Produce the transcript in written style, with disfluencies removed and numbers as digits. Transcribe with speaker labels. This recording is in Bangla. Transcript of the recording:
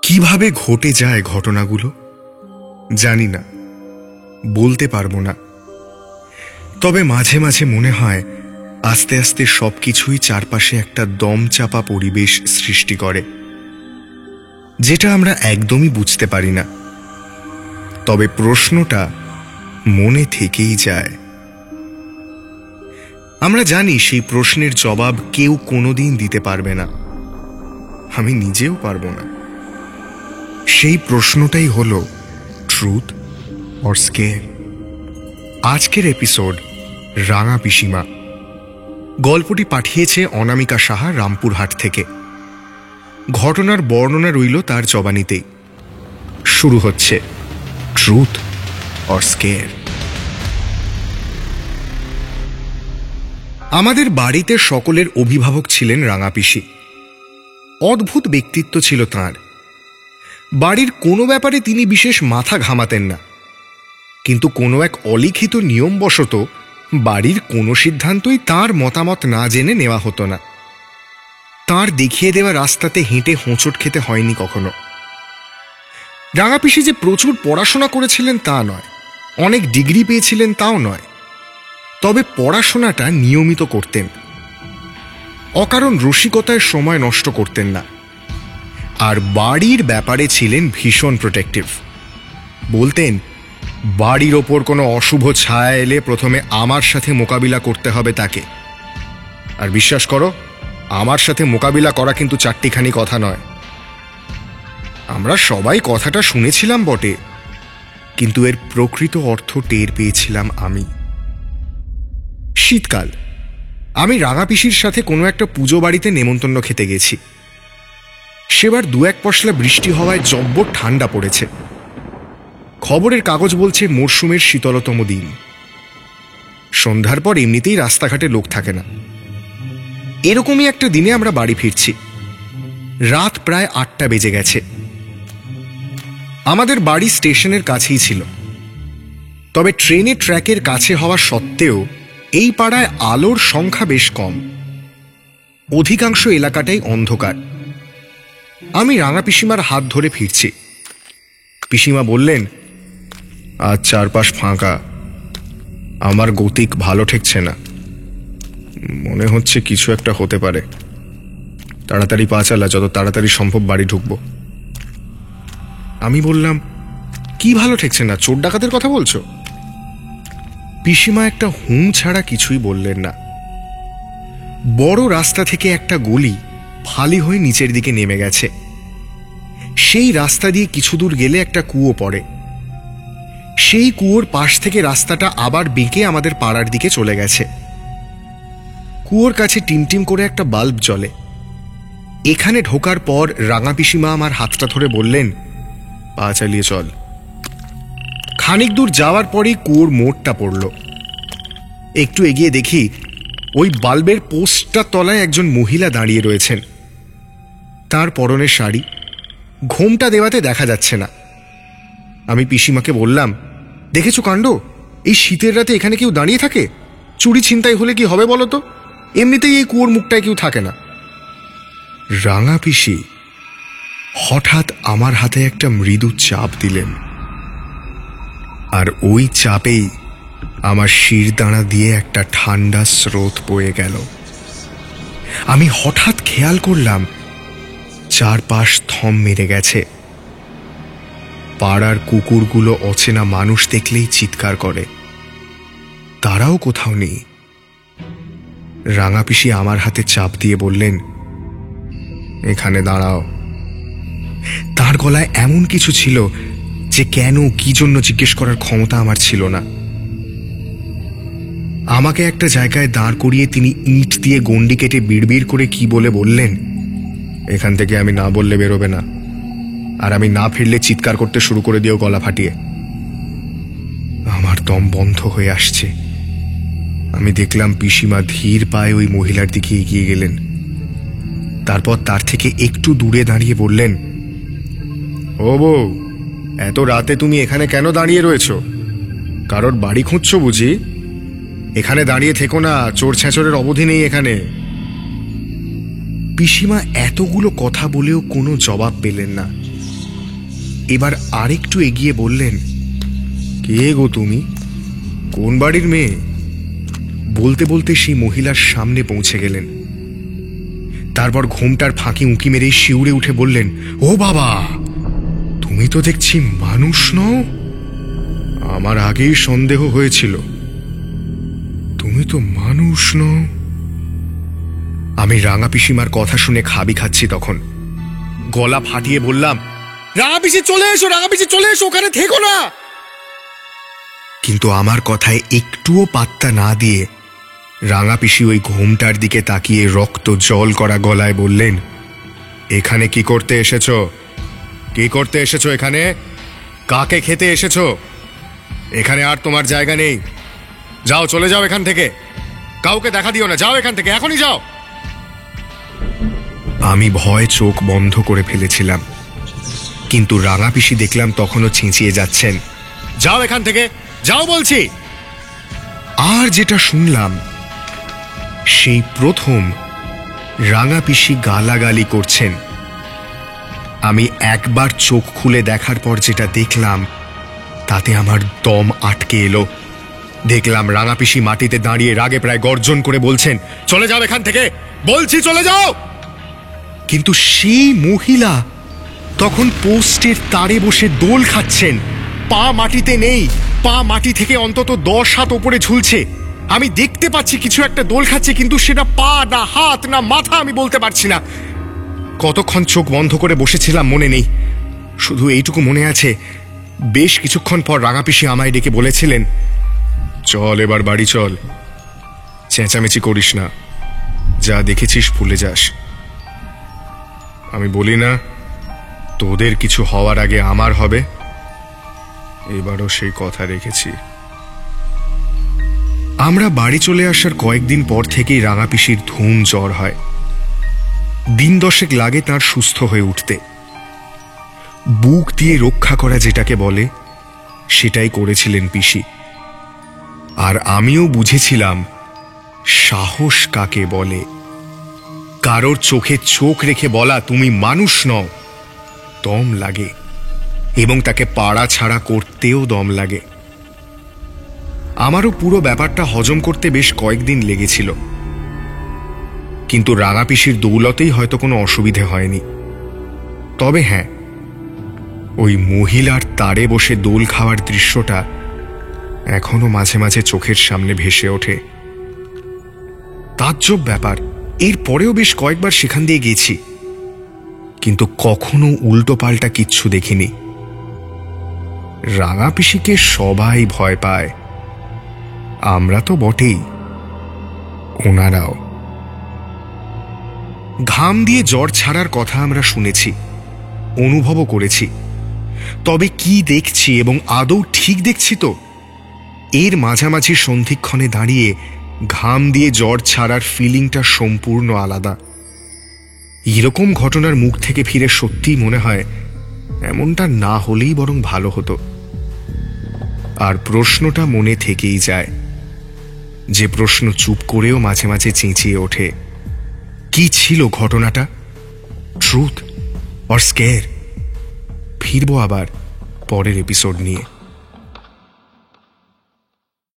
Speaker 1: কিভাবে ঘটে যায় ঘটনাগুলো জানি না, বলতে পারবো না। তবে মাঝে মাঝে মনে হয় আস্তে আস্তে সবকিছুই চারপাশে একটা দমচাপা পরিবেশ সৃষ্টি করে, যেটা আমরা একদমই বুঝতে পারি না। তবে প্রশ্নটা মনে থেকেই যায়। আমরা জানি সেই প্রশ্নের জবাব কেউ কোনোদিন দিতে পারবে না, আমি নিজেও পারবো না। সেই প্রশ্নটাই হলো ট্রুথ অর স্কেয়ার। আজকের এপিসোড রাঙা পিসিমা। গল্পটি পাঠিয়েছে অনামিকা সাহা রামপুরহাট থেকে। ঘটনার বর্ণনা রইল তার জবানিতেই। শুরু হচ্ছে ট্রুথ অর স্কেয়ার। আমাদের বাড়িতে সকলের অভিভাবক ছিলেন রাঙা পিসি। অদ্ভুত ব্যক্তিত্ব ছিল তাঁর। বাড়ির কোনো ব্যাপারে তিনি বিশেষ মাথা ঘামাতেন না, কিন্তু কোনো এক অলিখিত নিয়মবশত বাড়ির কোনো সিদ্ধান্তই তাঁর মতামত না জেনে নেওয়া হতো না। তাঁর দেখিয়ে দেওয়া রাস্তাতে হেঁটে হোঁচট খেতে হয়নি কখনো। রাঙা পিসি যে প্রচুর পড়াশোনা করেছিলেন তা নয়, অনেক ডিগ্রি পেয়েছিলেন তাও নয়, তবে পড়াশোনাটা নিয়মিত করতেন। অকারণ রসিকতায় সময় নষ্ট করতেন না। আর বাড়ির ব্যাপারে ছিলেন ভীষণ প্রোটেক্টিভ। বলতেন, বাড়ির ওপর কোনো অশুভ ছায়া এলে প্রথমে আমার সাথে মোকাবিলা করতে হবে তাকে। আর বিশ্বাস করো, আমার সাথে মোকাবিলা করা কিন্তু চারটিখানি কথা নয়। আমরা সবাই কথাটা শুনেছিলাম বটে, কিন্তু এর প্রকৃত অর্থ টের পেয়েছিলাম আমি। শীতকাল, আমি রাঙা পিসির সাথে কোনো একটা পুজো বাড়িতে নেমন্তন্ন খেতে গেছি। সেবার 2-1 পশলা বৃষ্টি হওয়ায় জব্বর ঠান্ডা পড়েছে। খবরের কাগজ বলছে মরশুমের শীতলতম দিন। সন্ধ্যার পর এমনিতেই রাস্তাঘাটে লোক থাকে না। এরকমই একটা দিনে আমরা বাড়ি ফিরছি। রাত প্রায় 8টা বেজে গেছে। আমাদের বাড়ি স্টেশনের কাছেই ছিল, তবে ট্রেনের ট্র্যাকের কাছে হওয়া সত্ত্বেও এই পাড়ায় আলোর সংখ্যা বেশ কম। অধিকাংশ এলাকাটাই অন্ধকার। আমি রাঙা পিসিমার হাত ধরে ফিরছি। পিসিমা বললেন, আজ চারপাশ ফাঁকা, আমার গতিক ভালো ঠেকছে না, মনে হচ্ছে কিছু একটা হতে পারে। তাড়াতাড়ি পা চালা, যত তাড়াতাড়ি সম্ভব বাড়ি ঢুকবো। আমি বললাম, কি ভালো ঠেকছে না, চোর ডাকাতের কথা বলছো? পিসিমা একটা হুম ছাড়া কিছুই বললেন না। বড় রাস্তা থেকে একটা গলি ফালি হয়ে নিচের দিকে নেমে গেছে। সেই রাস্তা দিয়ে কিছু দূর গেলে একটা কুয়ো পড়ে। সেই কুয়োর পাশ থেকে রাস্তাটা আবার বেঁকে আমাদের পাড়ার দিকে চলে গেছে। কুয়োর কাছে টিমটিম করে একটা বাল্ব জ্বলে। এখানে ঢোকার পর রাঙা পিসিমা আমার হাতটা ধরে বললেন, পা চালিয়ে চল। খানিক দূর যাওয়ার পরেই কুয়োর মোড়টা পড়ল। একটু এগিয়ে দেখি ওই বাল্বের পোস্টটার তলায় একজন মহিলা দাঁড়িয়ে রয়েছেন। তার পরনে শাড়ি, ঘোমটা দেওয়াতে দেখা যাচ্ছে না। আমি পিসিমাকে বললাম, দেখেছো কাণ্ড, এই শীতের রাতে এখানে কেউ দাঁড়িয়ে থাকে? চুরি ছিনতাই হলে কি হবে বলো তো? এমনিতেই এই কুয়োর মুখটায় কেউ থাকে না। রাঙা পিসি হঠাৎ আমার হাতে একটা মৃদু চাপ দিলেন, আর ওই চাপেই আমার শিরদাঁড়া দিয়ে একটা ঠান্ডা স্রোত বয়ে গেল। আমি হঠাৎ খেয়াল করলাম চারপাশ থম মেরে গেছে। পাড়ার কুকুরগুলো অচেনা মানুষ দেখলেই চিৎকার করে, তারাও কোথাও নেই। রাঙা পিসি আমার হাতে চাপ দিয়ে বললেন, এখানে দাঁড়াও। তার গলায় এমন কিছু ছিল যে কেন, কি জন্য জিজ্ঞেস করার ক্ষমতা আমার ছিল না। আমাকে একটা জায়গায় দাঁড় করিয়ে তিনি ইট দিয়ে গন্ডি কেটে বিড়বিড় করে কি বলে বললেন, এখান থেকে আমি না বললে বেরোবে না, আর আমি না ফিরলে চিৎকার করতে শুরু করে দিও গলা ফাটিয়ে। আমার দম বন্ধ হয়ে আসছে। আমি দেখলাম পিসিমা ধীর পায়ে ওই মহিলার দিকে এগিয়ে গেলেন। তারপর তার থেকে একটু দূরে দাঁড়িয়ে বললেন, ও বউ, এত রাতে তুমি এখানে কেন দাঁড়িয়ে রয়েছ? কারোর বাড়ি খুঁজছো বুঝি? এখানে দাঁড়িয়ে থেকো না, চোর ছেঁচড়ের অবধি নেই এখানে। পিসিমা এতগুলো কথা বলেও কোনো জবাব পেলেন না। এবার আরেকটু এগিয়ে বললেন, কে গো তুমি? কোন বাড়ির মেয়ে? বলতে বলতে সেই মহিলার সামনে পৌঁছে গেলেন। তারপর ঘোমটার ফাঁকি উঁকি মেরে শিউরে উঠে বললেন, ও বাবা, তুমি তো দেখছি মানুষ নও। আমার আগেই সন্দেহ হয়েছিল, তুমি তো মানুষ নও। আমি রাঙা পিসিমার কথা শুনে খাবি খাচ্ছি তখন। গলা ফাটিয়ে বললাম, রাঙা পিসি চলে এসো, রাঙা পিসি চলে এসো, ওখানে থেকো না। কিন্তু আমার কথায় একটুও পাত্তা না দিয়ে রাঙা পিসি ওই ঘোমটার দিকে তাকিয়ে রক্ত জল করা গলায় বললেন, এখানে কি করতে এসেছো? কি করতে এসেছো এখানে? কাকে খেতে এসেছো? এখানে আর তোমার জায়গা নেই। যাও, চলে যাও এখান থেকে, কাউকে দেখা দিও না, যাও এখান থেকে, এখনই যাও। আমি ভয়ে চোখ বন্ধ করে ফেলেছিলাম, কিন্তু রাঙা পিসি দেখলাম তখনও চেঁচিয়ে যাচ্ছেন, যাও এখান থেকে, যাও বলছি। আর যেটা শুনলাম, সেই প্রথম রাঙা পিসি গালাগালি করছেন। আমি একবার চোখ খুলে দেখার পর যেটা দেখলাম, তাতে আমার দম আটকে এলো। দেখলাম রাঙা পিসি মাটিতে দাঁড়িয়ে রাগে প্রায় গর্জন করে বলছেন, চলে যাও এখান থেকে, বলছি চলে যাও। কিন্তু সেই মহিলা তখন পোস্টের তারে বসে দোল খাচ্ছেন। পা মাটিতে নেই, পা মাটি থেকে অন্তত 10 হাত ওপরে ঝুলছে। আমি দেখতে পাচ্ছি কিছু একটা দোল খাচ্ছে, কিন্তু সেটা পা না হাত না মাথা আমি বলতে পারছি না। কতক্ষণ চোখ বন্ধ করে বসেছিলাম মনে নেই, শুধু এইটুকু মনে আছে, বেশ কিছুক্ষণ পর রাঙা পিসি আমায় ডেকে বলেছিলেন, চল এবার বাড়ি চল, চেঁচামেচি করিস না, যা দেখেছিস ভুলে যাস। আমি বলি না, তোদের কিছু হওয়ার আগে আমার হবে? এবারও সেই কথা রেখেছি। আমরা বাড়ি চলে আসার কয়েকদিন পর থেকেই রাঙা পিসির ধুম জ্বর হয়। দিন 10 লাগে তার সুস্থ হয়ে উঠতে। বুক দিয়ে রক্ষা করা যেটাকে বলে, সেটাই করেছিলেন পিসি। আর আমিও বুঝেছিলাম সাহস কাকে বলে। কারোর চোখে চোখ রেখে বলা তুমি মানুষ নও, দম লাগে, এবং তাকে পাড়া ছাড়া করতেও দম লাগে। আমারও পুরো ব্যাপারটা হজম করতে বেশ কয়েকদিন লেগেছিল, কিন্তু রাঙা পিসির দৌলতেই হয়তো কোনো অসুবিধে হয়নি। তবে হ্যাঁ, ওই মহিলার তারে বসে দোল খাওয়ার দৃশ্যটা এখনো মাঝে মাঝে চোখের সামনে ভেসে ওঠে। তাজ্জব ব্যাপার, এর পরেও বেশ কয়েকবার সেখান দিয়ে গেছি, কিন্তু কখনো উল্টো পাল্টা কিচ্ছু দেখিনি। রাঙা পিসিকে সবাই ভয় পায়, আমরা তো বটেই, ওনারাও। ঘাম দিয়ে জ্বর ছাড়ার কথা আমরা শুনেছি, অনুভবও করেছি, তবে কি দেখছি এবং আদৌ ঠিক দেখছি তো, এর মাঝামাঝি সন্ধিক্ষণে দাঁড়িয়ে ঘাম দিয়ে জ্বর ছাড়ার ফিলিংটা সম্পূর্ণ আলাদা। এরকম ঘটনার মুখ থেকে ফিরে সত্যিই মনে হয় এমনটা না হলেই বরং ভালো হতো। আর প্রশ্নটা মনে থেকেই যায়, যে প্রশ্ন চুপ করেও মাঝে মাঝে চেঁচিয়ে ওঠে, কি ছিল ঘটনাটা? Truth or scare? ফিরবো আবার পরের এপিসোড নিয়ে।